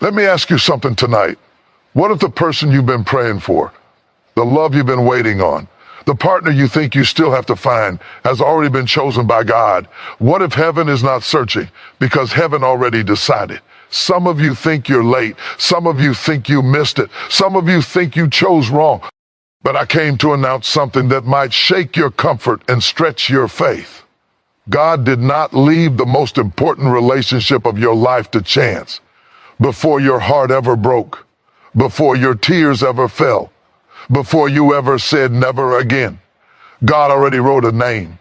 Let me ask you something tonight. What if the person you've been praying for, the love you've been waiting on, the partner you think you still have to find has already been chosen by God? What if heaven is not searching because heaven already decided? Some of you think you're late. Some of you think you missed it. Some of you think you chose wrong. But I came to announce something that might shake your comfort and stretch your faith. God did not leave the most important relationship of your life to chance. Before your heart ever broke, before your tears ever fell, before you ever said never again, God already wrote a name.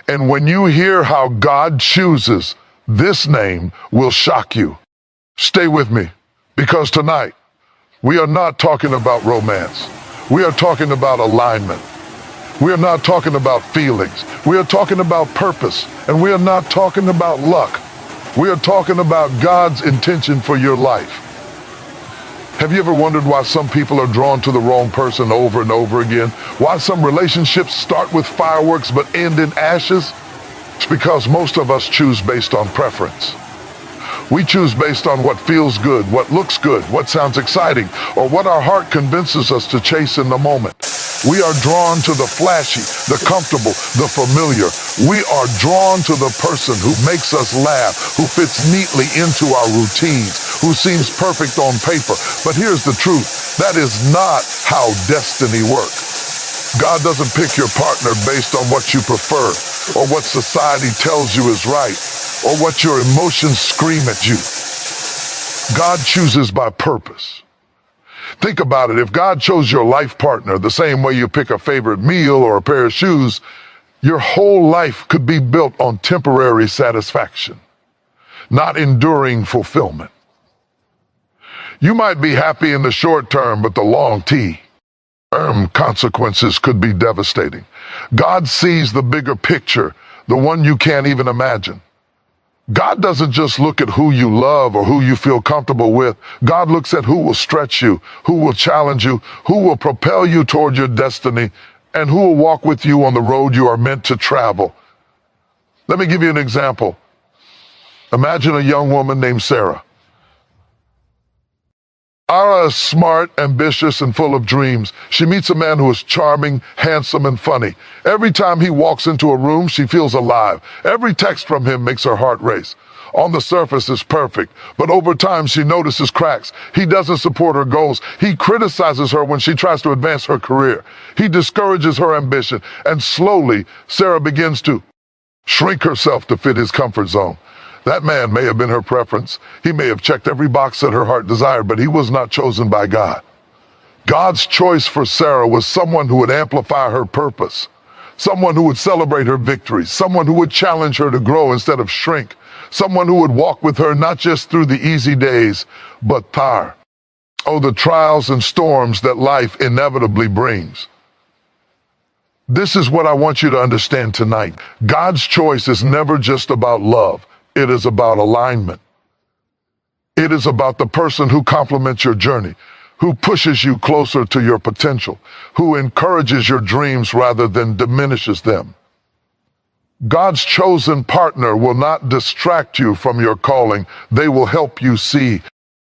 And when you hear how God chooses, this name will shock you. Stay with me, because tonight we are not talking about romance. We are talking about alignment. We are not talking about feelings. We are talking about purpose. And we are not talking about luck. We are talking about God's intention for your life. Have you ever wondered why some people are drawn to the wrong person over and over again? Why some relationships start with fireworks but end in ashes? It's because most of us choose based on preference. We choose based on what feels good, what looks good, what sounds exciting, or what our heart convinces us to chase in the moment. We are drawn to the flashy, the comfortable, the familiar. We are drawn to the person who makes us laugh, who fits neatly into our routines, who seems perfect on paper. But here's the truth. That is not how destiny works. God doesn't pick your partner based on what you prefer, or what society tells you is right, or what your emotions scream at you. God chooses by purpose. Think about it. If God chose your life partner the same way you pick a favorite meal or a pair of shoes, your whole life could be built on temporary satisfaction, not enduring fulfillment. You might be happy in the short term, but the long-term consequences could be devastating. God sees the bigger picture, the one you can't even imagine. God doesn't just look at who you love or who you feel comfortable with. God looks at who will stretch you, who will challenge you, who will propel you toward your destiny, and who will walk with you on the road you are meant to travel. Let me give you an example. Imagine a young woman named Sarah. Ara is smart, ambitious, and full of dreams. She meets a man who is charming, handsome, and funny. Every time he walks into a room, she feels alive. Every text from him makes her heart race. On the surface, it's perfect, but over time, she notices cracks. He doesn't support her goals. He criticizes her when she tries to advance her career. He discourages her ambition, and slowly, Sarah begins to shrink herself to fit his comfort zone. That man may have been her preference. He may have checked every box that her heart desired, but he was not chosen by God. God's choice for Sarah was someone who would amplify her purpose, someone who would celebrate her victories, someone who would challenge her to grow instead of shrink, someone who would walk with her not just through the easy days, but the trials and storms that life inevitably brings. This is what I want you to understand tonight. God's choice is never just about love. It is about alignment. It is about the person who complements your journey, who pushes you closer to your potential, who encourages your dreams rather than diminishes them. God's chosen partner will not distract you from your calling. They will help you see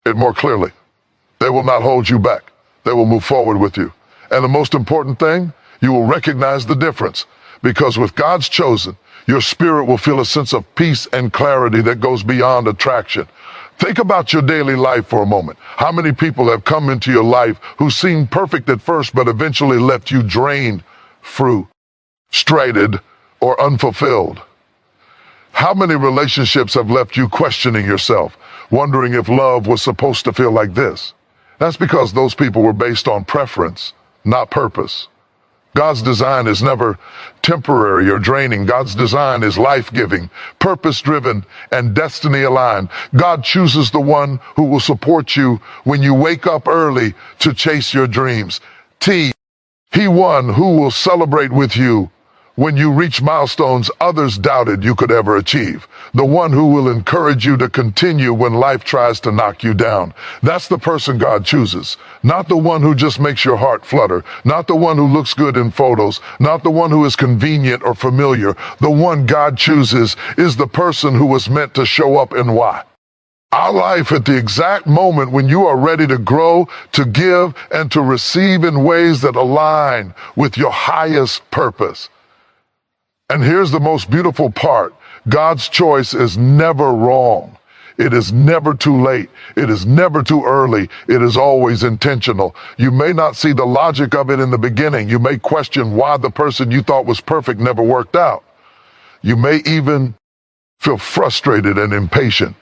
it more clearly. They will not hold you back. They will move forward with you. And the most important thing, you will recognize the difference, because with God's chosen, your spirit will feel a sense of peace and clarity that goes beyond attraction. Think about your daily life for a moment. How many people have come into your life who seemed perfect at first, but eventually left you drained, frustrated, or unfulfilled? How many relationships have left you questioning yourself, wondering if love was supposed to feel like this? That's because those people were based on preference, not purpose. God's design is never temporary or draining. God's design is life-giving, purpose-driven, and destiny-aligned. God chooses the one who will support you when you wake up early to chase your dreams. He one who will celebrate with you when you reach milestones others doubted you could ever achieve. The one who will encourage you to continue when life tries to knock you down. That's the person God chooses. Not the one who just makes your heart flutter. Not the one who looks good in photos. Not the one who is convenient or familiar. The one God chooses is the person who was meant to show up in why. Our life at the exact moment when you are ready to grow, to give, and to receive in ways that align with your highest purpose. And here's the most beautiful part. God's choice is never wrong. It is never too late. It is never too early. It is always intentional. You may not see the logic of it in the beginning. You may question why the person you thought was perfect never worked out. You may even feel frustrated and impatient.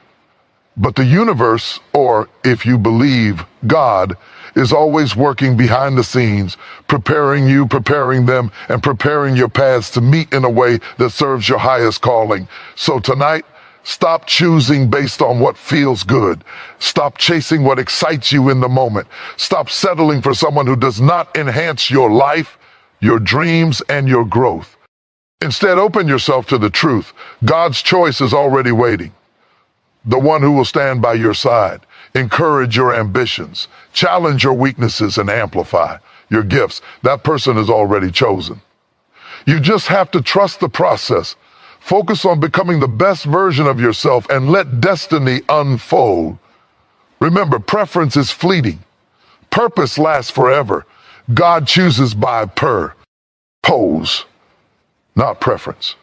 But the universe, or if you believe God, is always working behind the scenes, preparing you, preparing them, and preparing your paths to meet in a way that serves your highest calling. So tonight, stop choosing based on what feels good. Stop chasing what excites you in the moment. Stop settling for someone who does not enhance your life, your dreams, and your growth. Instead, open yourself to the truth. God's choice is already waiting. The one who will stand by your side, encourage your ambitions, challenge your weaknesses, and amplify your gifts. That person is already chosen. You just have to trust the process. Focus on becoming the best version of yourself and let destiny unfold. Remember, preference is fleeting. Purpose lasts forever. God chooses by pose, not preference.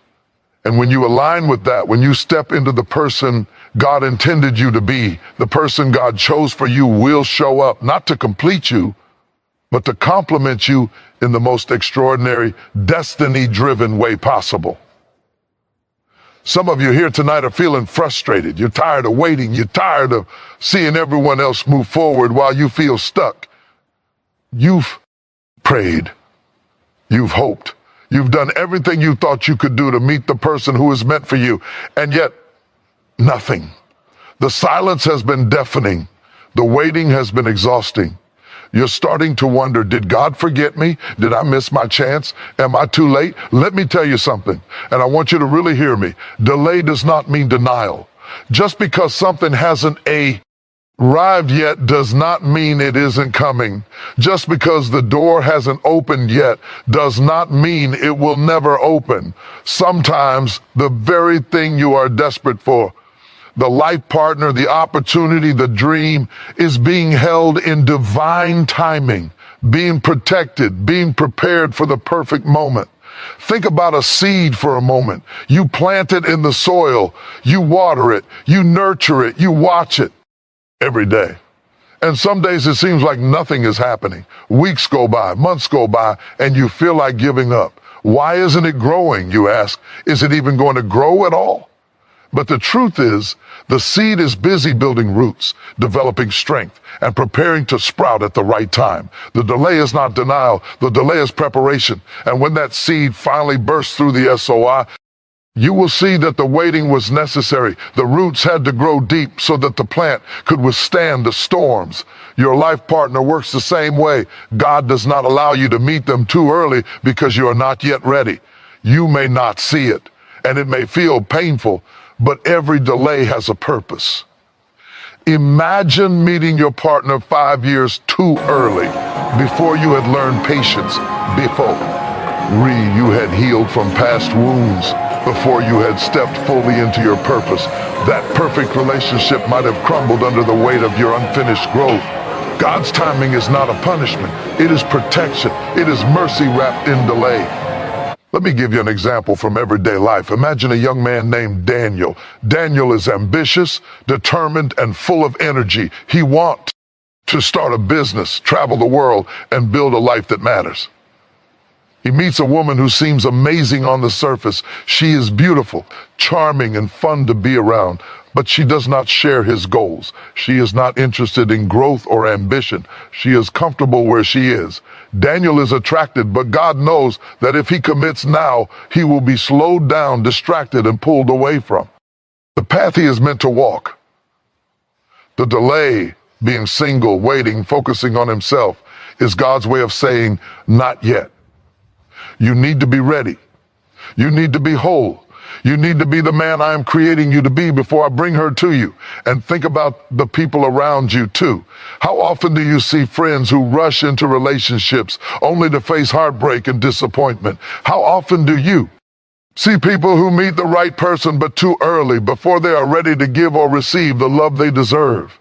And when you align with that, when you step into the person God intended you to be, the person God chose for you will show up, not to complete you, but to complement you in the most extraordinary, destiny-driven way possible. Some of you here tonight are feeling frustrated. You're tired of waiting. You're tired of seeing everyone else move forward while you feel stuck. You've prayed. You've hoped. You've done everything you thought you could do to meet the person who is meant for you, and yet nothing. The silence has been deafening. The waiting has been exhausting. You're starting to wonder, did God forget me? Did I miss my chance? Am I too late? Let me tell you something, and I want you to really hear me. Delay does not mean denial. Just because something hasn't arrived yet does not mean it isn't coming. Just because the door hasn't opened yet does not mean it will never open. Sometimes the very thing you are desperate for, the life partner, the opportunity, the dream, is being held in divine timing, being protected, being prepared for the perfect moment. Think about a seed for a moment. You plant it in the soil, you water it, you nurture it, you watch it every day. And some days it seems like nothing is happening. Weeks go by, months go by, and you feel like giving up. Why isn't it growing, you ask? Is it even going to grow at all? But the truth is, the seed is busy building roots, developing strength, and preparing to sprout at the right time. The delay is not denial. The delay is preparation. And when that seed finally bursts through the SOI, you will see that the waiting was necessary. The roots had to grow deep so that the plant could withstand the storms. Your life partner works the same way. God does not allow you to meet them too early because you are not yet ready. You may not see it, and it may feel painful, but every delay has a purpose. Imagine meeting your partner 5 years too early, before you had learned patience, before you had healed from past wounds, before you had stepped fully into your purpose. That perfect relationship might have crumbled under the weight of your unfinished growth. God's timing is not a punishment. It is protection. It is mercy wrapped in delay. Let me give you an example from everyday life. Imagine a young man named Daniel. Daniel is ambitious, determined, and full of energy. He wants to start a business, travel the world, and build a life that matters. He meets a woman who seems amazing on the surface. She is beautiful, charming, and fun to be around, but she does not share his goals. She is not interested in growth or ambition. She is comfortable where she is. Daniel is attracted, but God knows that if he commits now, he will be slowed down, distracted, and pulled away from the path he is meant to walk. The delay, being single, waiting, focusing on himself, is God's way of saying, not yet. You need to be ready. You need to be whole. You need to be the man I am creating you to be before I bring her to you. And think about the people around you too. How often do you see friends who rush into relationships only to face heartbreak and disappointment? How often do you See people who meet the right person but too early, before they are ready to give or receive the love they deserve.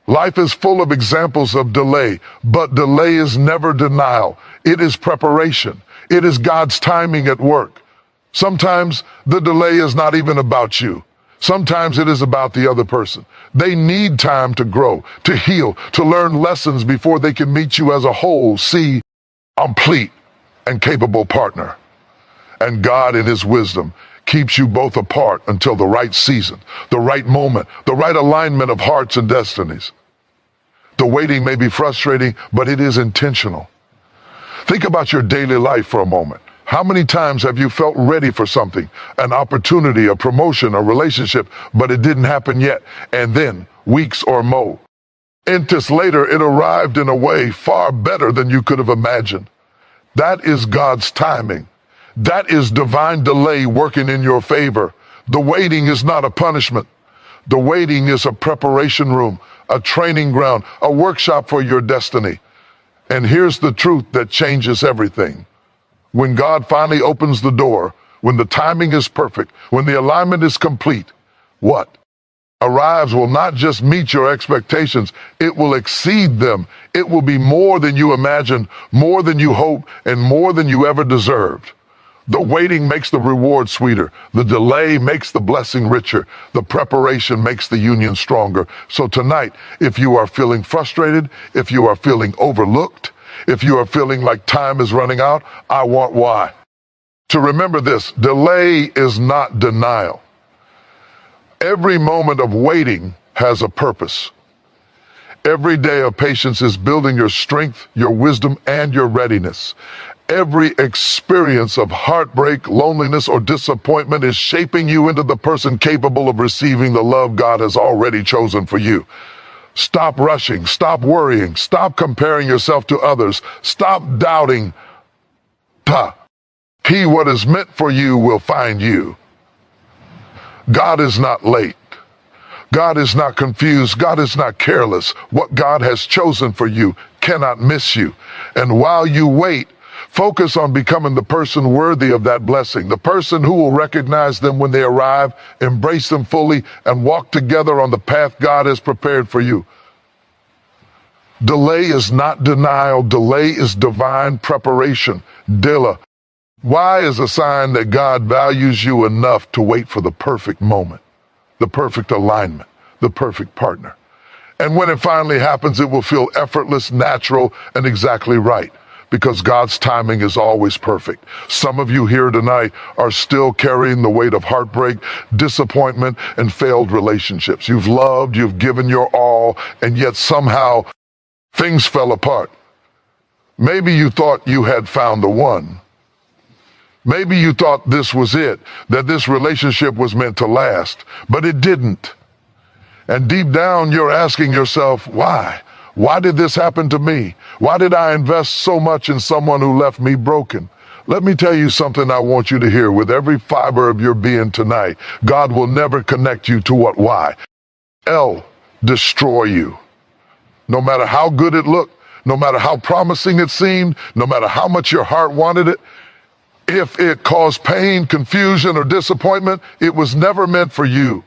Life is full of examples of delay, but delay is never denial. It is preparation. It is God's timing at work. Sometimes the delay is not even about you. Sometimes it is about the other person. They need time to grow, to heal, to learn lessons before they can meet you as a whole, see, complete and capable partner. And God in his wisdom keeps you both apart until the right season, the right moment, the right alignment of hearts and destinies. The waiting may be frustrating, but it is intentional. Think about your daily life for a moment. How many times have you felt ready for something, an opportunity, a promotion, a relationship, but it didn't happen yet, and then, weeks or more, inches later, it arrived in a way far better than you could have imagined? That is God's timing. That is divine delay working in your favor. The waiting is not a punishment. The waiting is a preparation room, a training ground, a workshop for your destiny. And here's the truth that changes everything. When God finally opens the door, when the timing is perfect, when the alignment is complete, what arrives will not just meet your expectations, it will exceed them. It will be more than you imagined, more than you hoped, and more than you ever deserved. The waiting makes the reward sweeter. The delay makes the blessing richer. The preparation makes the union stronger. So tonight, if you are feeling frustrated, if you are feeling overlooked, if you are feeling like time is running out, I want why. To remember this, delay is not denial. Every moment of waiting has a purpose. Every day of patience is building your strength, your wisdom, and your readiness. Every experience of heartbreak, loneliness, or disappointment is shaping you into the person capable of receiving the love God has already chosen for you. Stop rushing, stop worrying, stop comparing yourself to others, stop doubting. He what is meant for you will find you. God is not late. God is not confused. God is not careless. What God has chosen for you cannot miss you. And while you wait, focus on becoming the person worthy of that blessing, the person who will recognize them when they arrive, embrace them fully, and walk together on the path God has prepared for you. Delay is not denial. Delay is divine preparation. Dilla. Why is a sign that God values you enough to wait for the perfect moment, the perfect alignment, the perfect partner. And when it finally happens, it will feel effortless, natural, and exactly right, because God's timing is always perfect. Some of you here tonight are still carrying the weight of heartbreak, disappointment, and failed relationships. You've loved, you've given your all, and yet somehow things fell apart. Maybe you thought you had found the one. Maybe you thought this was it, that this relationship was meant to last, but it didn't. And deep down, you're asking yourself, why? Why did this happen to me? Why did I invest so much in someone who left me broken? Let me tell you something I want you to hear with every fiber of your being tonight. God will never connect you to what why. Destroy you. No matter how good it looked, no matter how promising it seemed, no matter how much your heart wanted it, if it caused pain, confusion, or disappointment, it was never meant for you.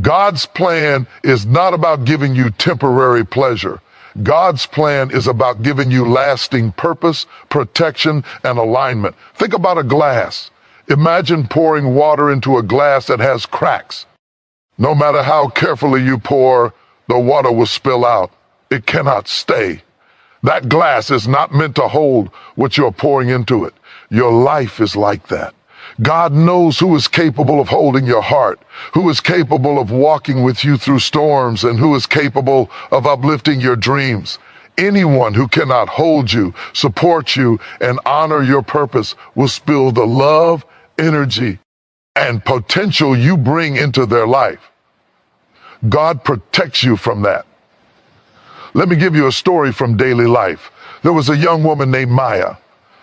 God's plan is not about giving you temporary pleasure. God's plan is about giving you lasting purpose, protection, and alignment. Think about a glass. Imagine pouring water into a glass that has cracks. No matter how carefully you pour, the water will spill out. It cannot stay. That glass is not meant to hold what you're pouring into it. Your life is like that. God knows who is capable of holding your heart, who is capable of walking with you through storms, and who is capable of uplifting your dreams. Anyone who cannot hold you, support you, and honor your purpose will spill the love, energy, and potential you bring into their life. God protects you from that. Let me give you a story from daily life. There was a young woman named Maya.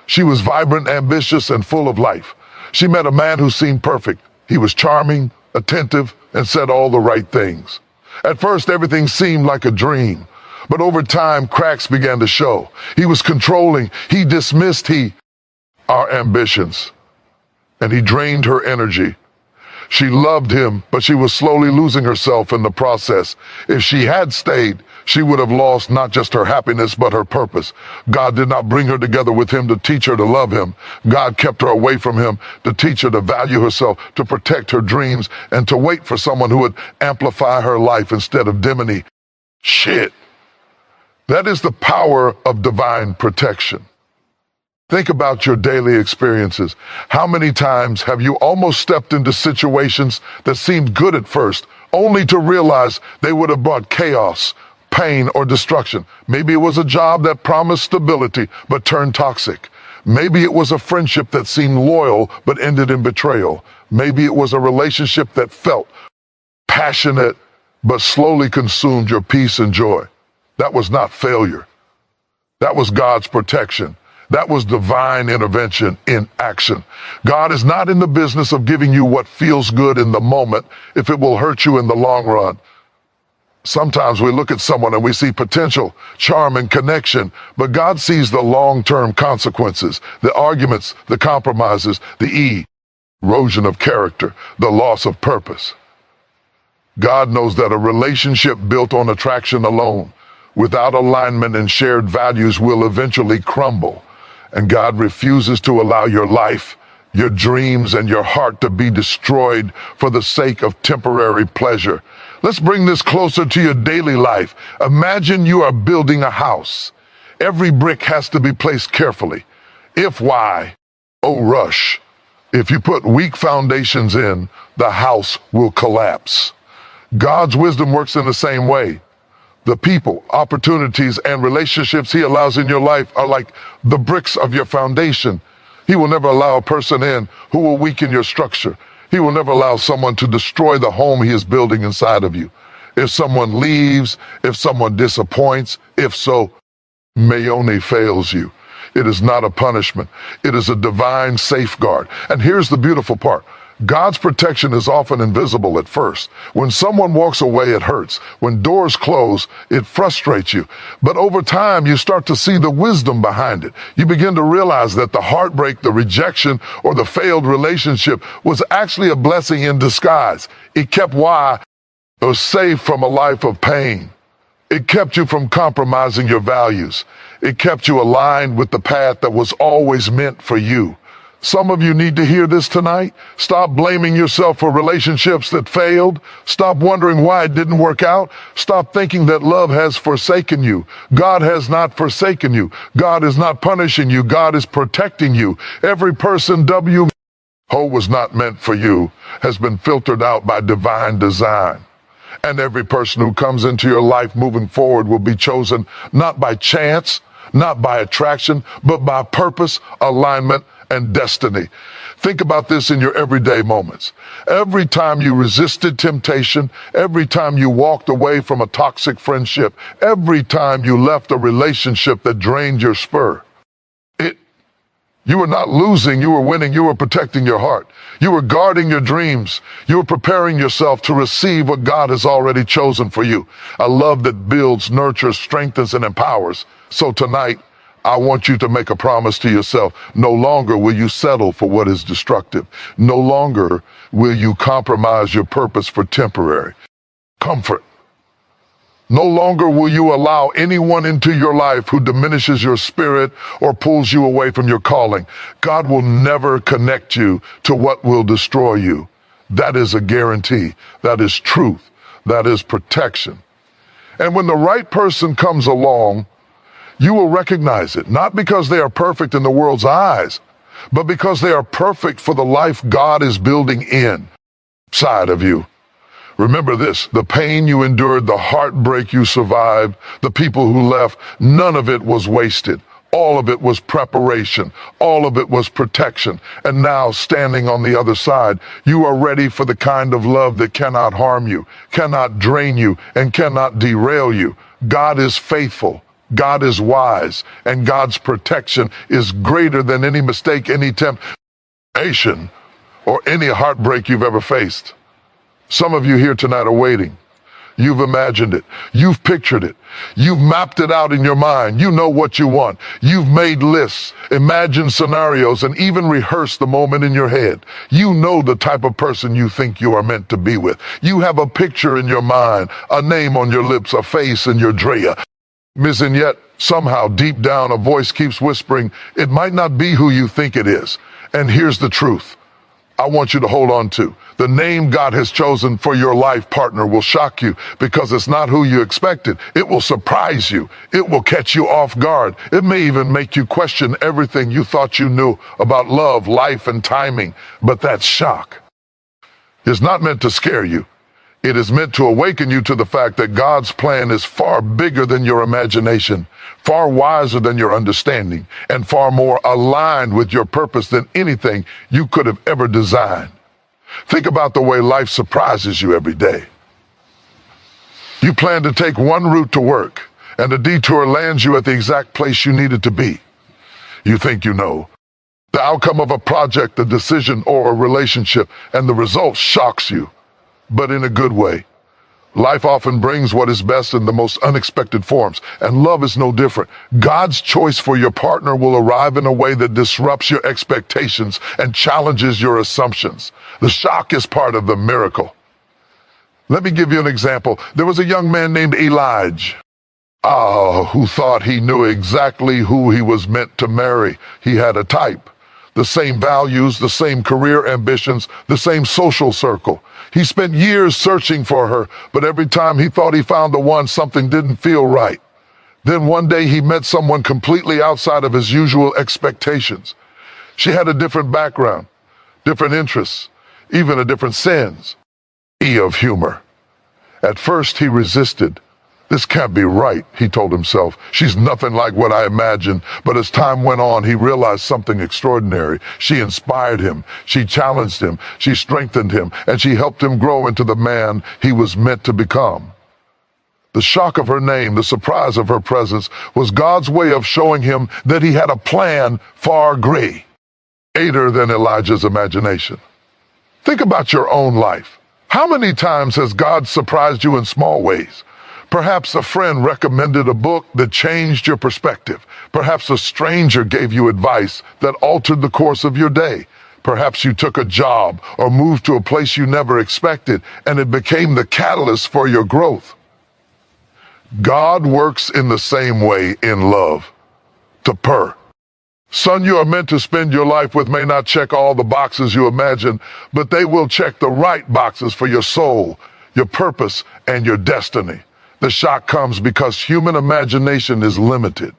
She was vibrant, ambitious, and full of life. She met a man who seemed perfect. He was charming, attentive, and said all the right things. At first, everything seemed like a dream, but over time, cracks began to show. He was controlling. He dismissed our ambitions. and he drained her energy. She loved him, but she was slowly losing herself in the process. If she had stayed, she would have lost not just her happiness, but her purpose. God did not bring her together with him to teach her to love him. God kept her away from him to teach her to value herself, to protect her dreams, and to wait for someone who would amplify her life instead of diminy. Shit. That is the power of divine protection. Think about your daily experiences. How many times have you almost stepped into situations that seemed good at first, only to realize they would have brought chaos, pain, or destruction? Maybe it was a job that promised stability but turned toxic. Maybe it was a friendship that seemed loyal but ended in betrayal. Maybe it was a relationship that felt passionate but slowly consumed your peace and joy. That was not failure. That was God's protection. That was divine intervention in action. God is not in the business of giving you what feels good in the moment if it will hurt you in the long run. Sometimes we look at someone and we see potential, charm, and connection, but God sees the long-term consequences, the arguments, the compromises, the erosion of character, the loss of purpose. God knows that a relationship built on attraction alone, without alignment and shared values, will eventually crumble. And God refuses to allow your life, your dreams, and your heart to be destroyed for the sake of temporary pleasure. Let's bring this closer to your daily life. Imagine you are building a house. Every brick has to be placed carefully. If why? Oh, rush. If you put weak foundations in, the house will collapse. God's wisdom works in the same way. The people, opportunities, and relationships he allows in your life are like the bricks of your foundation. He will never allow a person in who will weaken your structure. He will never allow someone to destroy the home he is building inside of you. If someone leaves, if someone disappoints, if so, Mayone fails you. It is not a punishment. It is a divine safeguard. And here's the beautiful part. God's protection is often invisible at first. When someone walks away, it hurts. When doors close, it frustrates you. But over time, you start to see the wisdom behind it. You begin to realize that the heartbreak, the rejection, or the failed relationship was actually a blessing in disguise. It kept why it was safe from a life of pain. It kept you from compromising your values. It kept you aligned with the path that was always meant for you. Some of you need to hear this tonight. Stop blaming yourself for relationships that failed. Stop wondering why it didn't work out. Stop thinking that love has forsaken you. God has not forsaken you. God is not punishing you. God is protecting you. Every person who was not meant for you has been filtered out by divine design. And every person who comes into your life moving forward will be chosen not by chance, not by attraction, but by purpose, alignment, and destiny. Think about this in your everyday moments. Every time you resisted temptation, every time you walked away from a toxic friendship, every time you left a relationship that drained your spur, you were not losing, you were winning, you were protecting your heart. You were guarding your dreams. You were preparing yourself to receive what God has already chosen for you. A love that builds, nurtures, strengthens, and empowers. So tonight, I want you to make a promise to yourself. No longer will you settle for what is destructive. No longer will you compromise your purpose for temporary comfort. No longer will you allow anyone into your life who diminishes your spirit or pulls you away from your calling. God will never connect you to what will destroy you. That is a guarantee. That is truth. That is protection. And when the right person comes along, you will recognize it, not because they are perfect in the world's eyes, but because they are perfect for the life God is building inside of you. Remember this, the pain you endured, the heartbreak you survived, the people who left, none of it was wasted. All of it was preparation. All of it was protection. And now, standing on the other side, you are ready for the kind of love that cannot harm you, cannot drain you, and cannot derail you. God is faithful. God is wise, and God's protection is greater than any mistake, any temptation, or any heartbreak you've ever faced. Some of you here tonight are waiting. You've imagined it. You've pictured it. You've mapped it out in your mind. You know what you want. You've made lists, imagined scenarios, and even rehearsed the moment in your head. You know the type of person you think you are meant to be with. You have a picture in your mind, a name on your lips, a face in your dream. And yet, somehow, deep down, a voice keeps whispering, it might not be who you think it is. And here's the truth I want you to hold on to. The name God has chosen for your life partner will shock you because it's not who you expected. It will surprise you. It will catch you off guard. It may even make you question everything you thought you knew about love, life, and timing. But that shock is not meant to scare you. It is meant to awaken you to the fact that God's plan is far bigger than your imagination, far wiser than your understanding, and far more aligned with your purpose than anything you could have ever designed. Think about the way life surprises you every day. You plan to take one route to work, and a detour lands you at the exact place you needed to be. You think you know the outcome of a project, a decision, or a relationship, and the result shocks you, but in a good way. Life often brings what is best in the most unexpected forms, and love is no different. God's choice for your partner will arrive in a way that disrupts your expectations and challenges your assumptions. The shock is part of the miracle. Let me give you an example. There was a young man named Elijah, who thought he knew exactly who he was meant to marry. He had a type. The same values, the same career ambitions, the same social circle. He spent years searching for her, but every time he thought he found the one, something didn't feel right. Then one day he met someone completely outside of his usual expectations. She had a different background, different interests, even a different sense of humor. At first he resisted. This can't be right, he told himself. She's nothing like what I imagined. But as time went on, he realized something extraordinary. She inspired him. She challenged him. She strengthened him. And she helped him grow into the man he was meant to become. The shock of her name, the surprise of her presence, was God's way of showing him that he had a plan far greater than Elijah's imagination. Think about your own life. How many times has God surprised you in small ways? Perhaps a friend recommended a book that changed your perspective. Perhaps a stranger gave you advice that altered the course of your day. Perhaps you took a job or moved to a place you never expected, and it became the catalyst for your growth. God works in the same way in love. Son you are meant to spend your life with may not check all the boxes you imagine, but they will check the right boxes for your soul, your purpose, and your destiny. The shock comes because human imagination is limited.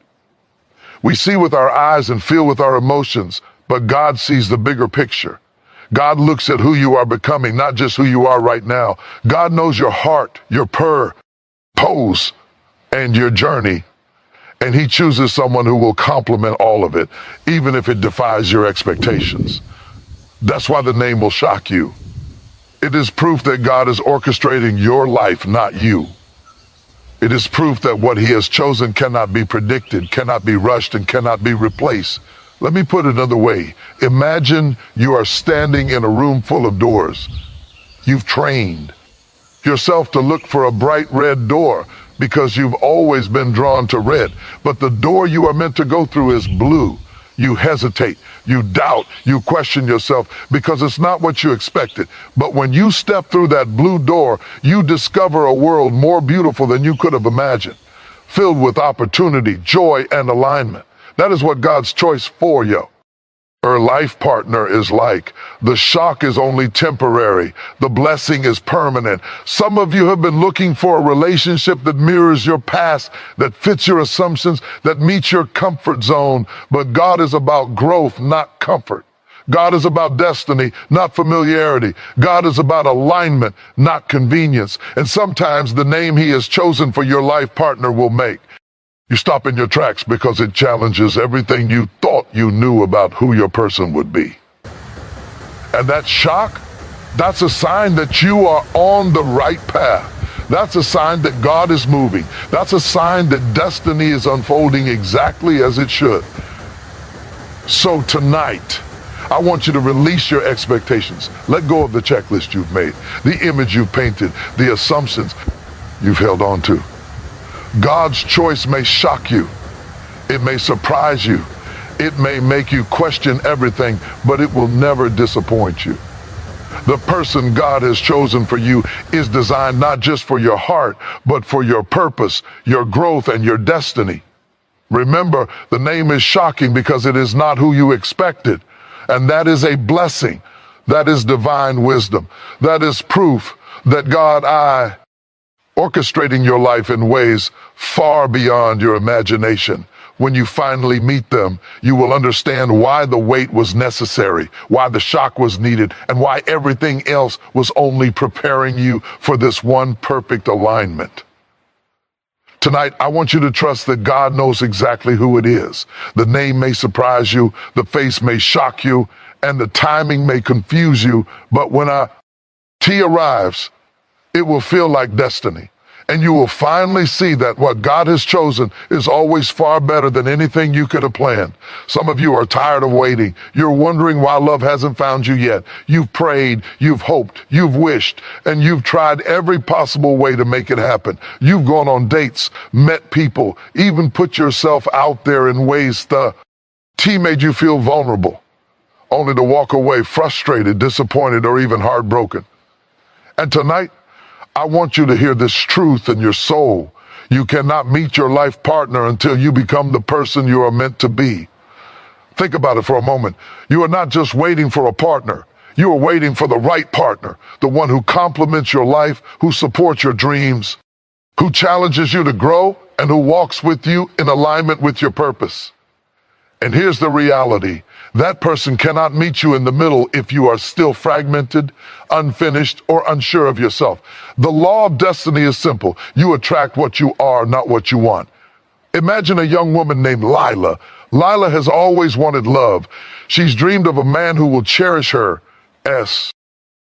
We see with our eyes and feel with our emotions, but God sees the bigger picture. God looks at who you are becoming, not just who you are right now. God knows your heart, your pose, and your journey. And he chooses someone who will complement all of it, even if it defies your expectations. That's why the name will shock you. It is proof that God is orchestrating your life, not you. It is proof that what he has chosen cannot be predicted, cannot be rushed, and cannot be replaced. Let me put it another way. Imagine you are standing in a room full of doors. You've trained yourself to look for a bright red door because you've always been drawn to red. But the door you are meant to go through is blue. You hesitate, you doubt, you question yourself because it's not what you expected. But when you step through that blue door, you discover a world more beautiful than you could have imagined, filled with opportunity, joy, and alignment. That is what God's choice for you. Her life partner is like. The shock is only temporary. The blessing is permanent. Some of you have been looking for a relationship that mirrors your past, that fits your assumptions, that meets your comfort zone. But God is about growth, not comfort. God is about destiny, not familiarity. God is about alignment, not convenience. And sometimes the name he has chosen for your life partner will make you stop in your tracks because it challenges everything you thought you knew about who your person would be. And that shock, that's a sign that you are on the right path. That's a sign that God is moving. That's a sign that destiny is unfolding exactly as it should. So tonight, I want you to release your expectations. Let go of the checklist you've made, the image you've painted, the assumptions. you've held on to. God's choice may shock you. It may surprise you. It may make you question everything, but it will never disappoint you. The person God has chosen for you is designed not just for your heart, but for your purpose, your growth, and your destiny. Remember, the name is shocking because it is not who you expected. And that is a blessing. That is divine wisdom. That is proof that God orchestrating your life in ways far beyond your imagination. When you finally meet them, you will understand why the wait was necessary, why the shock was needed, and why everything else was only preparing you for this one perfect alignment. Tonight, I want you to trust that God knows exactly who it is. The name may surprise you, the face may shock you, and the timing may confuse you, but when a T arrives, it will feel like destiny. And you will finally see that what God has chosen is always far better than anything you could have planned. Some of you are tired of waiting. You're wondering why love hasn't found you yet. You've prayed, you've hoped, you've wished, and you've tried every possible way to make it happen. You've gone on dates, met people, even put yourself out there in ways the T made you feel vulnerable, only to walk away frustrated, disappointed, or even heartbroken. And tonight, I want you to hear this truth in your soul. You cannot meet your life partner until you become the person you are meant to be. Think about it for a moment. You are not just waiting for a partner. You are waiting for the right partner, the one who complements your life, who supports your dreams, who challenges you to grow, and who walks with you in alignment with your purpose. And here's the reality. That person cannot meet you in the middle if you are still fragmented, unfinished, or unsure of yourself. The law of destiny is simple. You attract what you are, not what you want. Imagine a young woman named Lila. Lila has always wanted love. She's dreamed of a man who will cherish her,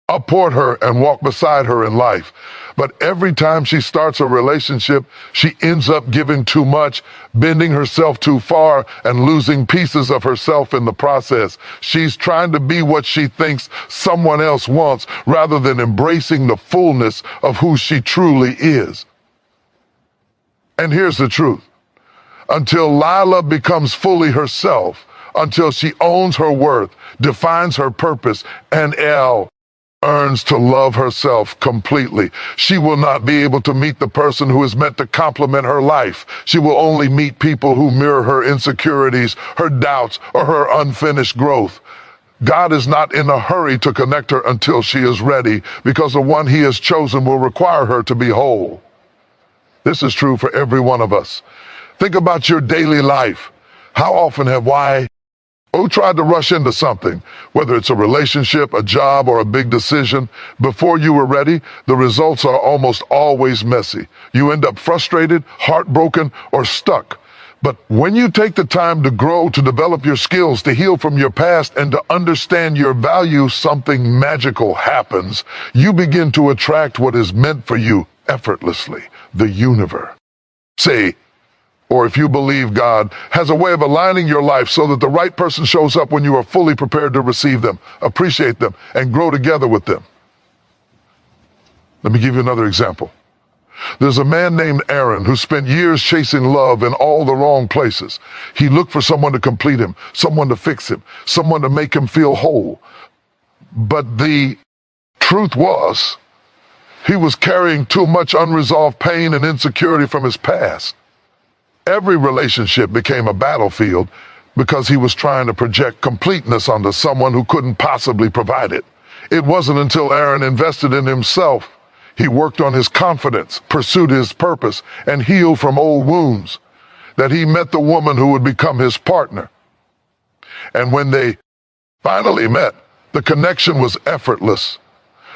support her, and walk beside her in life. But every time she starts a relationship, she ends up giving too much, bending herself too far, and losing pieces of herself in the process. She's trying to be what she thinks someone else wants, rather than embracing the fullness of who she truly is. And here's the truth. Until Lila becomes fully herself, until she owns her worth, defines her purpose, and earns to love herself completely, she will not be able to meet the person who is meant to complement her life. She will only meet people who mirror her insecurities, her doubts, or her unfinished growth. God is not in a hurry to connect her until she is ready, because the one he has chosen will require her to be whole. This is true for every one of us. Think about your daily life. How often have who tried to rush into something, whether it's a relationship, a job, or a big decision, before you were ready? The results are almost always messy. You end up frustrated, heartbroken, or stuck. But when you take the time to grow, to develop your skills, to heal from your past, and to understand your value, something magical happens. You begin to attract what is meant for you effortlessly, the universe. Or if you believe God has a way of aligning your life so that the right person shows up when you are fully prepared to receive them, appreciate them, and grow together with them. Let me give you another example. There's a man named Aaron who spent years chasing love in all the wrong places. He looked for someone to complete him, someone to fix him, someone to make him feel whole. But the truth was, he was carrying too much unresolved pain and insecurity from his past. Every relationship became a battlefield because he was trying to project completeness onto someone who couldn't possibly provide it. It wasn't until Aaron invested in himself, he worked on his confidence, pursued his purpose, and healed from old wounds, that he met the woman who would become his partner. And when they finally met, the connection was effortless.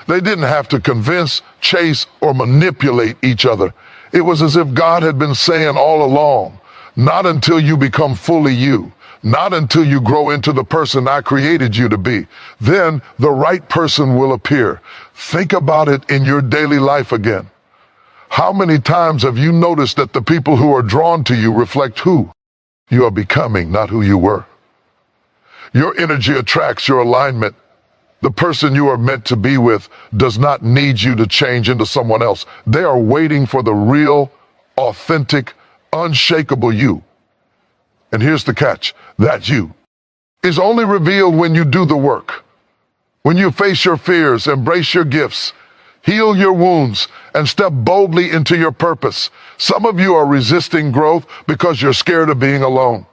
They didn't have to convince, chase, or manipulate each other. It was as if God had been saying all along, not until you become fully you, not until you grow into the person I created you to be. Then the right person will appear. Think about it in your daily life again. How many times have you noticed that the people who are drawn to you reflect who you are becoming, not who you were? Your energy attracts your alignment, The person you are meant to be with does not need you to change into someone else. They are waiting for the real, authentic, unshakable you. And here's the catch: that you is only revealed when you do the work. When you face your fears, embrace your gifts, heal your wounds, and step boldly into your purpose. Some of you are resisting growth because you're scared of being alone.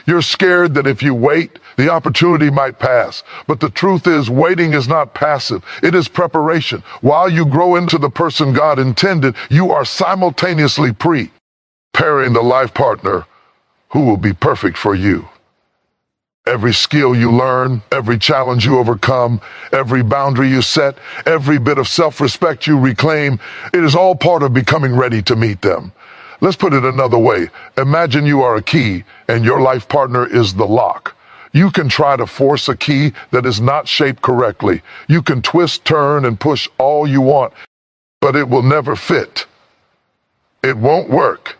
You're scared that if you wait, the opportunity might pass. But the truth is, waiting is not passive. It is preparation. While you grow into the person God intended, you are simultaneously preparing the life partner who will be perfect for you. Every skill you learn, every challenge you overcome, every boundary you set, every bit of self-respect you reclaim, it is all part of becoming ready to meet them. Let's put it another way. Imagine you are a key and your life partner is the lock. You can try to force a key that is not shaped correctly. You can twist, turn, and push all you want, but it will never fit. It won't work.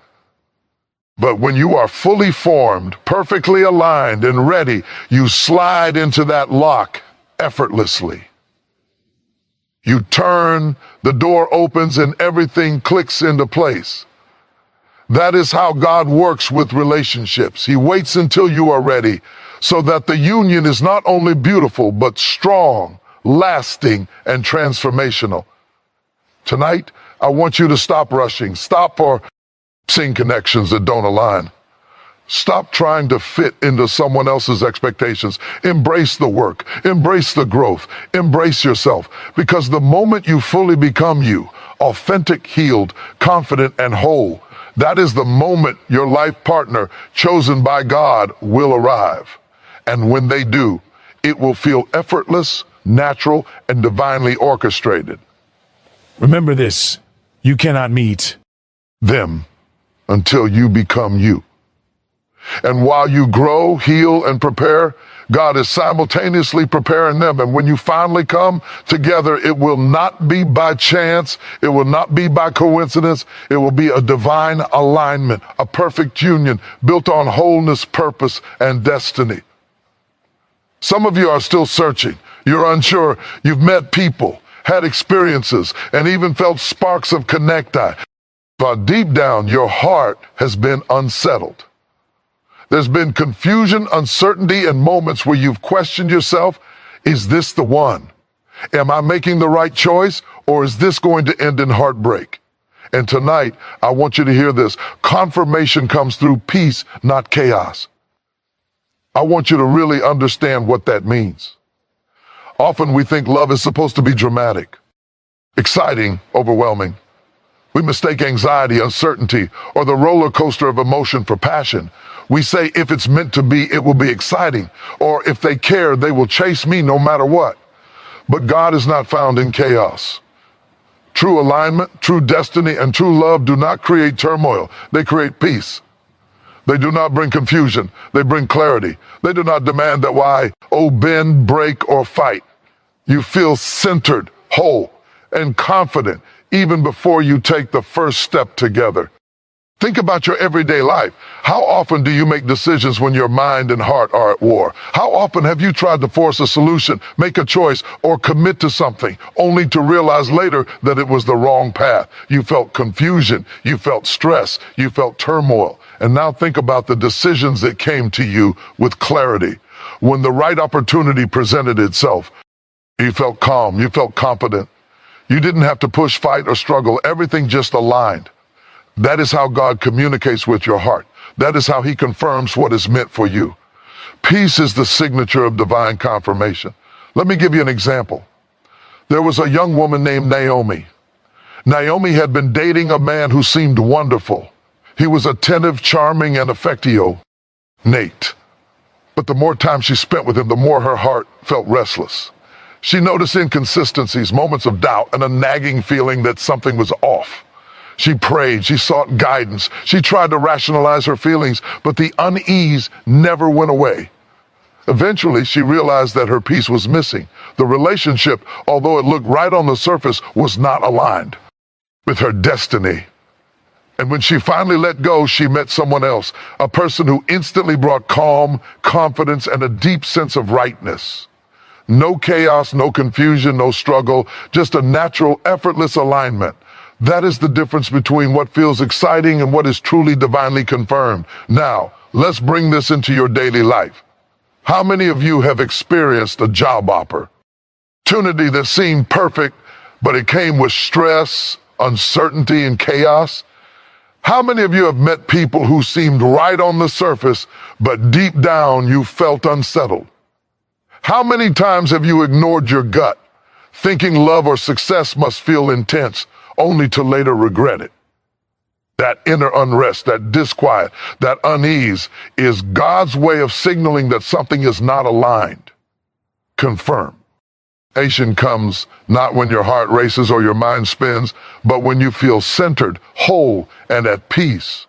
But when you are fully formed, perfectly aligned, and ready, you slide into that lock effortlessly. You turn, the door opens, and everything clicks into place. That is how God works with relationships. He waits until you are ready, so that the union is not only beautiful, but strong, lasting, and transformational. Tonight, I want you to stop rushing. Stop seeing connections that don't align. Stop trying to fit into someone else's expectations. Embrace the work. Embrace the growth. Embrace yourself. Because the moment you fully become you, authentic, healed, confident, and whole, that is the moment your life partner, chosen by God, will arrive. And when they do, it will feel effortless, natural, and divinely orchestrated. Remember this: you cannot meet them until you become you. And while you grow, heal, and prepare, God is simultaneously preparing them. And when you finally come together, it will not be by chance. It will not be by coincidence. It will be a divine alignment, a perfect union built on wholeness, purpose, and destiny. Some of you are still searching. You're unsure. You've met people, had experiences, and even felt sparks of connecti. But deep down, your heart has been unsettled. There's been confusion, uncertainty, and moments where you've questioned yourself. Is this the one? Am I making the right choice, or is this going to end in heartbreak? And tonight, I want you to hear this. Confirmation comes through peace, not chaos. I want you to really understand what that means. Often we think love is supposed to be dramatic, exciting, overwhelming. We mistake anxiety, uncertainty, or the roller coaster of emotion for passion. We say if it's meant to be, it will be exciting. Or if they care, they will chase me no matter what. But God is not found in chaos. True alignment, true destiny, and true love do not create turmoil. They create peace. They do not bring confusion. They bring clarity. They do not demand that why, bend, break, or fight. You feel centered, whole, and confident even before you take the first step together. Think about your everyday life. How often do you make decisions when your mind and heart are at war? How often have you tried to force a solution, make a choice, or commit to something, only to realize later that it was the wrong path? You felt confusion, you felt stress, you felt turmoil. And now think about the decisions that came to you with clarity. When the right opportunity presented itself, you felt calm, you felt confident. You didn't have to push, fight, or struggle. Everything just aligned. That is how God communicates with your heart. That is how he confirms what is meant for you. Peace is the signature of divine confirmation. Let me give you an example. There was a young woman named Naomi. Naomi had been dating a man who seemed wonderful. He was attentive, charming, and affectio, Nate. But the more time she spent with him, the more her heart felt restless. She noticed inconsistencies, moments of doubt, and a nagging feeling that something was off. She prayed, she sought guidance, she tried to rationalize her feelings, but the unease never went away. Eventually, she realized that her peace was missing. The relationship, although it looked right on the surface, was not aligned with her destiny. And when she finally let go, she met someone else, a person who instantly brought calm, confidence, and a deep sense of rightness. No chaos, no confusion, no struggle, just a natural, effortless alignment. That is the difference between what feels exciting and what is truly divinely confirmed. Now, let's bring this into your daily life. How many of you have experienced a job opportunity that seemed perfect, but it came with stress, uncertainty, and chaos? How many of you have met people who seemed right on the surface, but deep down you felt unsettled? How many times have you ignored your gut, thinking love or success must feel intense, only to later regret it? That inner unrest, that disquiet, that unease is God's way of signaling that something is not aligned. Confirm. Confirmation comes not when your heart races or your mind spins, but when you feel centered, whole, and at peace.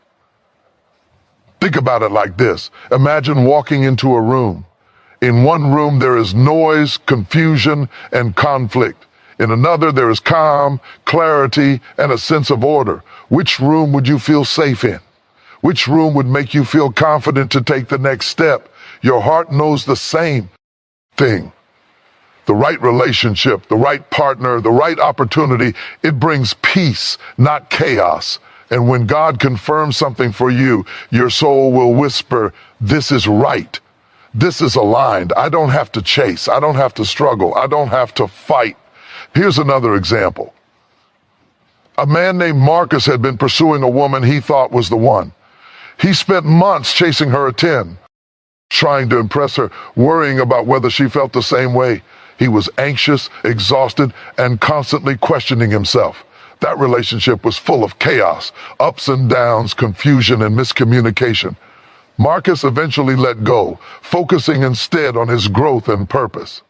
Think about it like this. Imagine walking into a room. In one room, there is noise, confusion, and conflict. In another, there is calm, clarity, and a sense of order. Which room would you feel safe in? Which room would make you feel confident to take the next step? Your heart knows the same thing. The right relationship, the right partner, the right opportunity, it brings peace, not chaos. And when God confirms something for you, your soul will whisper, "This is right. This is aligned. I don't have to chase. I don't have to struggle. I don't have to fight." Here's another example. A man named Marcus had been pursuing a woman he thought was the one. He spent months chasing her attention, trying to impress her, worrying about whether she felt the same way. He was anxious, exhausted, and constantly questioning himself. That relationship was full of chaos, ups and downs, confusion, and miscommunication. Marcus eventually let go, focusing instead on his growth and purpose.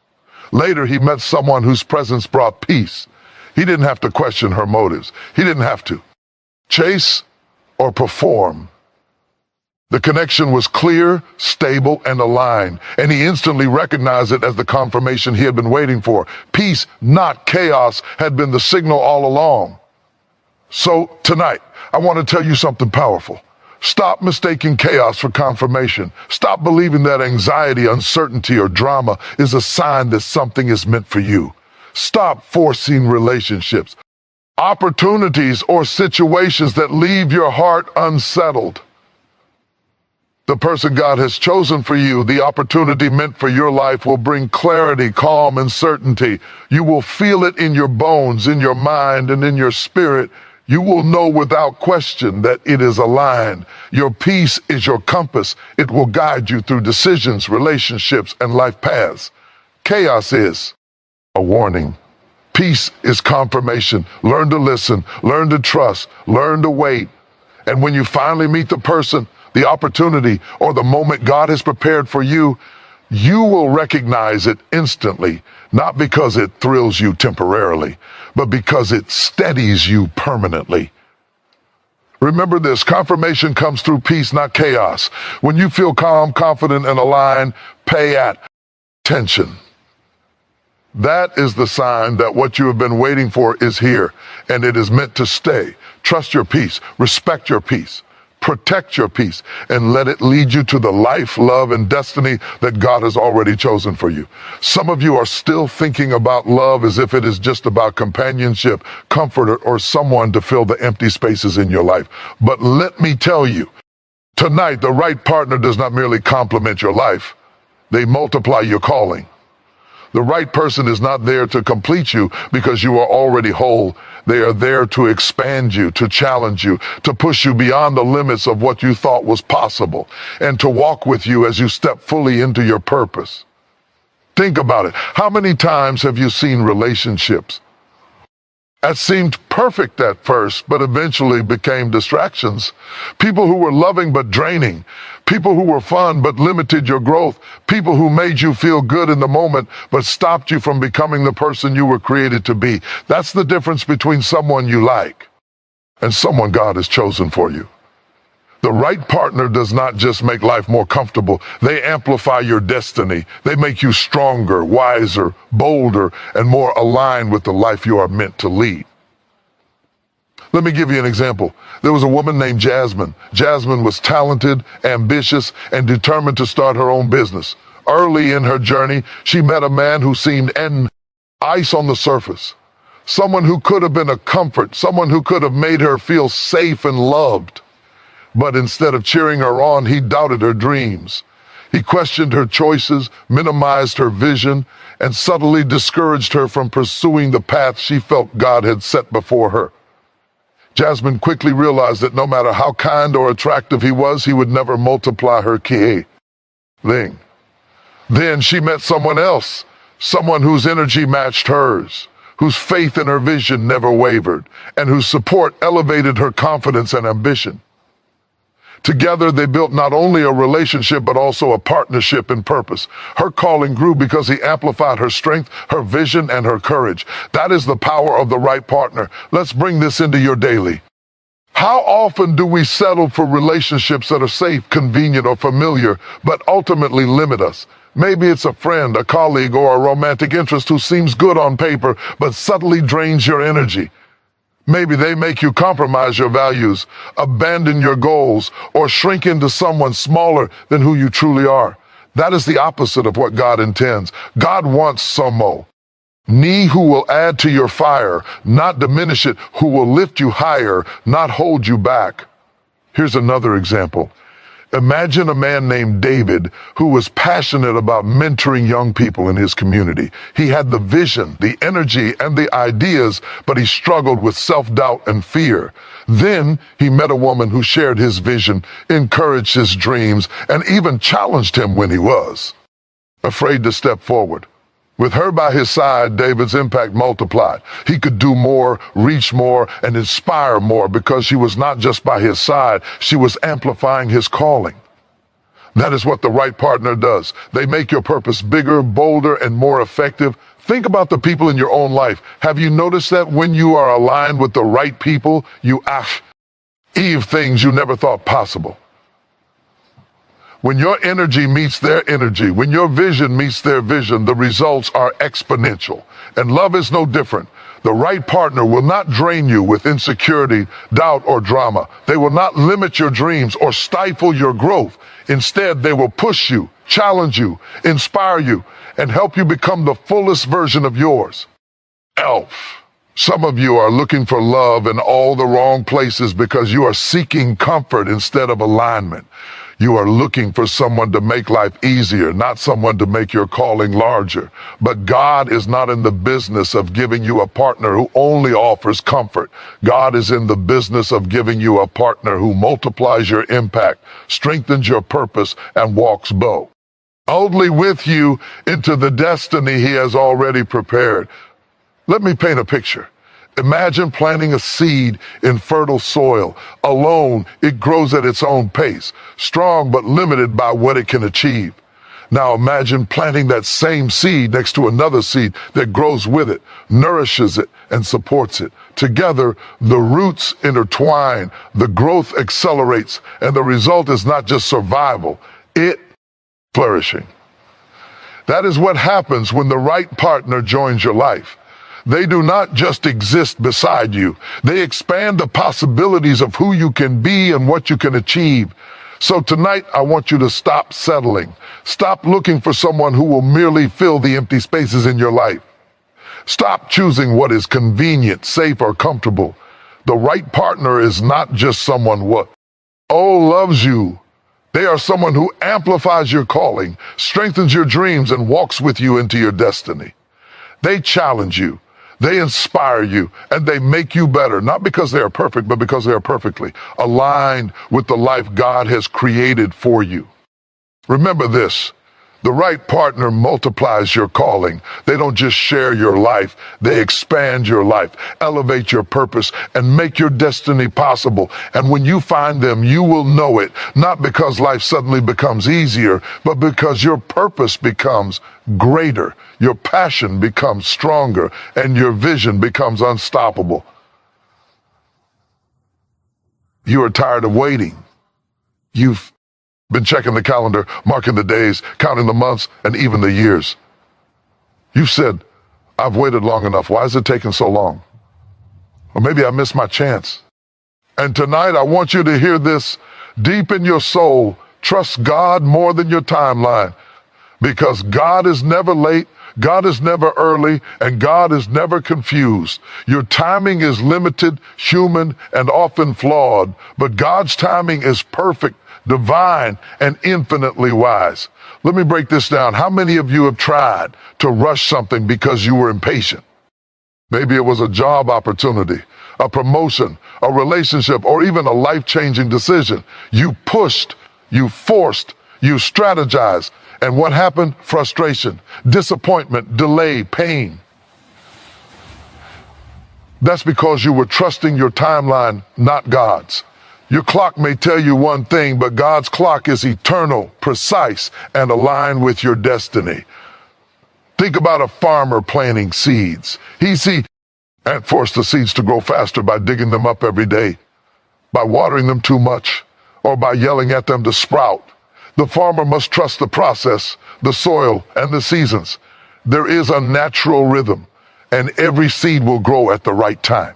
Later, he met someone whose presence brought peace. He didn't have to question her motives. He didn't have to chase or perform. The connection was clear, stable, and aligned, and he instantly recognized it as the confirmation he had been waiting for. Peace, not chaos, had been the signal all along. So tonight, I want to tell you something powerful. Stop mistaking chaos for confirmation. Stop believing that anxiety, uncertainty, or drama is a sign that something is meant for you. Stop forcing relationships, opportunities, or situations that leave your heart unsettled. The person God has chosen for you, the opportunity meant for your life, will bring clarity, calm, and certainty. You will feel it in your bones, in your mind, and in your spirit. You will know without question that it is aligned. Your peace is your compass. It will guide you through decisions, relationships, and life paths. Chaos is a warning. Peace is confirmation. Learn to listen, learn to trust, learn to wait. And when you finally meet the person, the opportunity, or the moment God has prepared for you, you will recognize it instantly, not because it thrills you temporarily, but because it steadies you permanently. Remember this, confirmation comes through peace, not chaos. When you feel calm, confident, and aligned, pay attention. That is the sign that what you have been waiting for is here, and it is meant to stay. Trust your peace, respect your peace. Protect your peace and let it lead you to the life, love, and destiny that God has already chosen for you. Some of you are still thinking about love as if it is just about companionship, comfort, or someone to fill the empty spaces in your life. But let me tell you, tonight, the right partner does not merely complement your life, they multiply your calling. The right person is not there to complete you because you are already whole. They are there to expand you, to challenge you, to push you beyond the limits of what you thought was possible, and to walk with you as you step fully into your purpose. Think about it. How many times have you seen relationships that seemed perfect at first, but eventually became distractions? People who were loving but draining. People who were fun but limited your growth. People who made you feel good in the moment but stopped you from becoming the person you were created to be. That's the difference between someone you like and someone God has chosen for you. The right partner does not just make life more comfortable. They amplify your destiny. They make you stronger, wiser, bolder, and more aligned with the life you are meant to lead. Let me give you an example. There was a woman named Jasmine. Jasmine was talented, ambitious, and determined to start her own business. Early in her journey, she met a man who seemed ice on the surface. Someone who could have been a comfort, someone who could have made her feel safe and loved. But instead of cheering her on, he doubted her dreams. He questioned her choices, minimized her vision, and subtly discouraged her from pursuing the path she felt God had set before her. Jasmine quickly realized that no matter how kind or attractive he was, he would never multiply her thing. Then she met someone else, someone whose energy matched hers, whose faith in her vision never wavered, and whose support elevated her confidence and ambition. Together, they built not only a relationship, but also a partnership in purpose. Her calling grew because he amplified her strength, her vision, and her courage. That is the power of the right partner. Let's bring this into your daily. How often do we settle for relationships that are safe, convenient, or familiar, but ultimately limit us? Maybe it's a friend, a colleague, or a romantic interest who seems good on paper, but subtly drains your energy. Maybe they make you compromise your values, abandon your goals, or shrink into someone smaller than who you truly are. That is the opposite of what God intends. God wants Samo, who will add to your fire, not diminish it, who will lift you higher, not hold you back. Here's another example. Imagine a man named David who was passionate about mentoring young people in his community. He had the vision, the energy, and the ideas, but he struggled with self-doubt and fear. Then he met a woman who shared his vision, encouraged his dreams, and even challenged him when he was afraid to step forward. With her by his side, David's impact multiplied. He could do more, reach more, and inspire more because she was not just by his side, she was amplifying his calling. That is what the right partner does. They make your purpose bigger, bolder, and more effective. Think about the people in your own life. Have you noticed that when you are aligned with the right people, you achieve things you never thought possible? When your energy meets their energy, when your vision meets their vision, the results are exponential. And love is no different. The right partner will not drain you with insecurity, doubt, or drama. They will not limit your dreams or stifle your growth. Instead, they will push you, challenge you, inspire you, and help you become the fullest version of yours. Elf. Some of you are looking for love in all the wrong places because you are seeking comfort instead of alignment. You are looking for someone to make life easier, not someone to make your calling larger. But God is not in the business of giving you a partner who only offers comfort. God is in the business of giving you a partner who multiplies your impact, strengthens your purpose, and walks boldly with you into the destiny He has already prepared. Let me paint a picture. Imagine planting a seed in fertile soil. Alone, it grows at its own pace, strong but limited by what it can achieve. Now imagine planting that same seed next to another seed that grows with it, nourishes it, and supports it. Together, the roots intertwine, the growth accelerates, and the result is not just survival, it flourishing. That is what happens when the right partner joins your life. They do not just exist beside you. They expand the possibilities of who you can be and what you can achieve. So tonight, I want you to stop settling. Stop looking for someone who will merely fill the empty spaces in your life. Stop choosing what is convenient, safe, or comfortable. The right partner is not just someone who loves you. They are someone who amplifies your calling, strengthens your dreams, and walks with you into your destiny. They challenge you. They inspire you, and they make you better, not because they are perfect, but because they are perfectly aligned with the life God has created for you. Remember this, the right partner multiplies your calling. They don't just share your life, they expand your life, elevate your purpose, and make your destiny possible. And when you find them, you will know it, not because life suddenly becomes easier, but because your purpose becomes greater, your passion becomes stronger, and your vision becomes unstoppable. You are tired of waiting. You've been checking the calendar, marking the days, counting the months, and even the years. You said, I've waited long enough. Why is it taking so long? Or maybe I missed my chance. And tonight I want you to hear this deep in your soul. Trust God more than your timeline. Because God is never late, God is never early, and God is never confused. Your timing is limited, human, and often flawed, but God's timing is perfect, divine, and infinitely wise. Let me break this down. How many of you have tried to rush something because you were impatient? Maybe it was a job opportunity, a promotion, a relationship, or even a life-changing decision. You pushed, you forced, you strategized. And what happened? Frustration, disappointment, delay, pain. That's because you were trusting your timeline, not God's. Your clock may tell you one thing, but God's clock is eternal, precise, and aligned with your destiny. Think about a farmer planting seeds. And force the seeds to grow faster by digging them up every day, by watering them too much, or by yelling at them to sprout. The farmer must trust the process, the soil, and the seasons. There is a natural rhythm, and every seed will grow at the right time.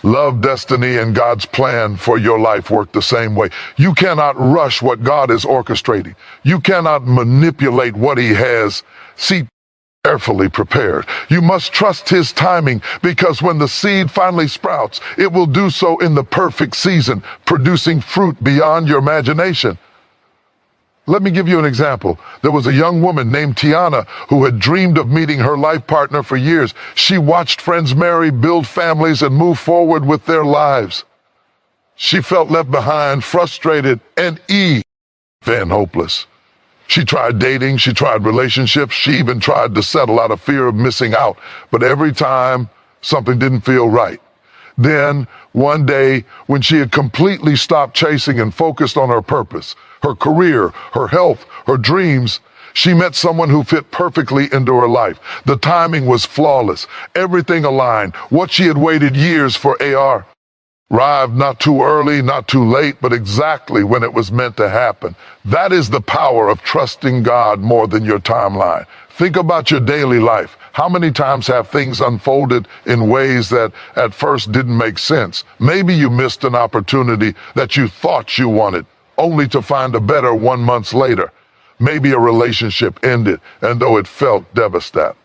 Love, destiny, and God's plan for your life work the same way. You cannot rush what God is orchestrating. You cannot manipulate what He has carefully prepared. You must trust His timing, because when the seed finally sprouts, it will do so in the perfect season, producing fruit beyond your imagination. Let me give you an example. There was a young woman named Tiana who had dreamed of meeting her life partner for years. She watched friends marry, build families, and move forward with their lives. She felt left behind, frustrated, and even hopeless. She tried dating, she tried relationships, she even tried to settle out of fear of missing out. But every time, something didn't feel right. Then, one day, when she had completely stopped chasing and focused on her purpose, her career, her health, her dreams, she met someone who fit perfectly into her life. The timing was flawless. Everything aligned. What she had waited years for arrived not too early, not too late, but exactly when it was meant to happen. That is the power of trusting God more than your timeline. Think about your daily life. How many times have things unfolded in ways that at first didn't make sense? Maybe you missed an opportunity that you thought you wanted, only to find a better 1 month later. Maybe a relationship ended, and though it felt devastating,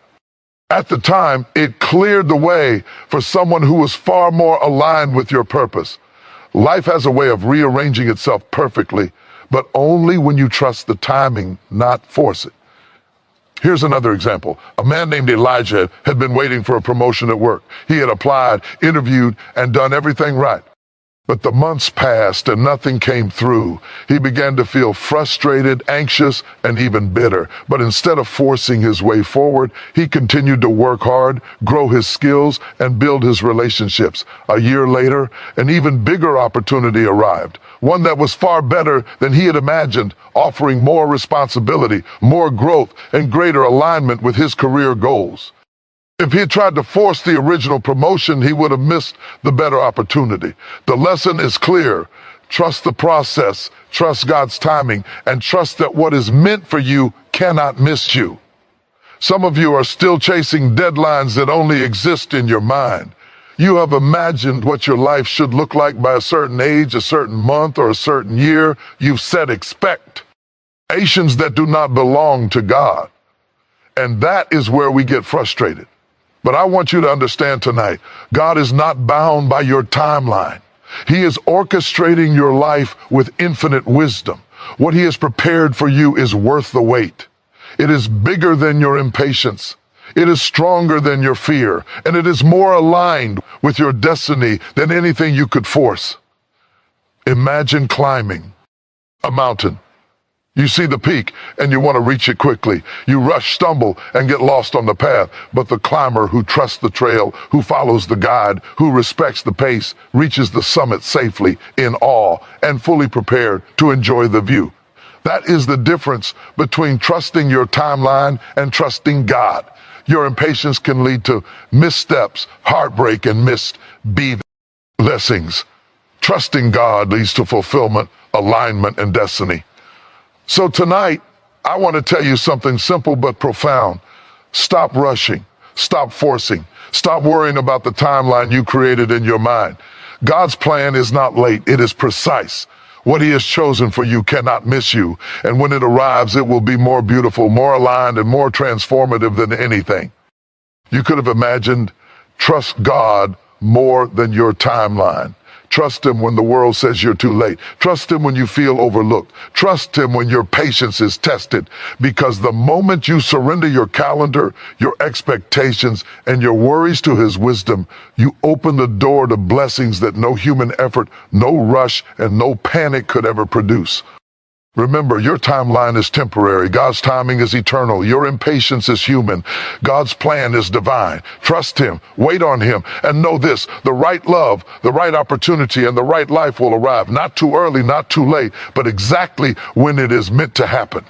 at the time, it cleared the way for someone who was far more aligned with your purpose. Life has a way of rearranging itself perfectly, but only when you trust the timing, not force it. Here's another example. A man named Elijah had been waiting for a promotion at work. He had applied, interviewed, and done everything right. But the months passed and nothing came through. He began to feel frustrated, anxious, and even bitter. But instead of forcing his way forward, he continued to work hard, grow his skills, and build his relationships. A year later, an even bigger opportunity arrived, one that was far better than he had imagined, offering more responsibility, more growth, and greater alignment with his career goals. If he had tried to force the original promotion, he would have missed the better opportunity. The lesson is clear. Trust the process, trust God's timing, and trust that what is meant for you cannot miss you. Some of you are still chasing deadlines that only exist in your mind. You have imagined what your life should look like by a certain age, a certain month, or a certain year. You've set expectations that do not belong to God. And that is where we get frustrated. But I want you to understand tonight, God is not bound by your timeline. He is orchestrating your life with infinite wisdom. What He has prepared for you is worth the wait. It is bigger than your impatience. It is stronger than your fear, and it is more aligned with your destiny than anything you could force. Imagine climbing a mountain. You see the peak and you want to reach it quickly. You rush, stumble, and get lost on the path. But the climber who trusts the trail, who follows the guide, who respects the pace, reaches the summit safely, in awe, and fully prepared to enjoy the view. That is the difference between trusting your timeline and trusting God. Your impatience can lead to missteps, heartbreak, and missed blessings. Trusting God leads to fulfillment, alignment, and destiny. So tonight, I want to tell you something simple but profound. Stop rushing. Stop forcing. Stop worrying about the timeline you created in your mind. God's plan is not late. It is precise. What he has chosen for you cannot miss you. And when it arrives, it will be more beautiful, more aligned, and more transformative than anything you could have imagined. Trust God more than your timeline. Trust him when the world says you're too late. Trust him when you feel overlooked. Trust him when your patience is tested. Because the moment you surrender your calendar, your expectations, and your worries to his wisdom, you open the door to blessings that no human effort, no rush, and no panic could ever produce. Remember, your timeline is temporary. God's timing is eternal. Your impatience is human. God's plan is divine. Trust him, wait on him, and know this: the right love, the right opportunity, and the right life will arrive. Not too early, not too late, but exactly when it is meant to happen.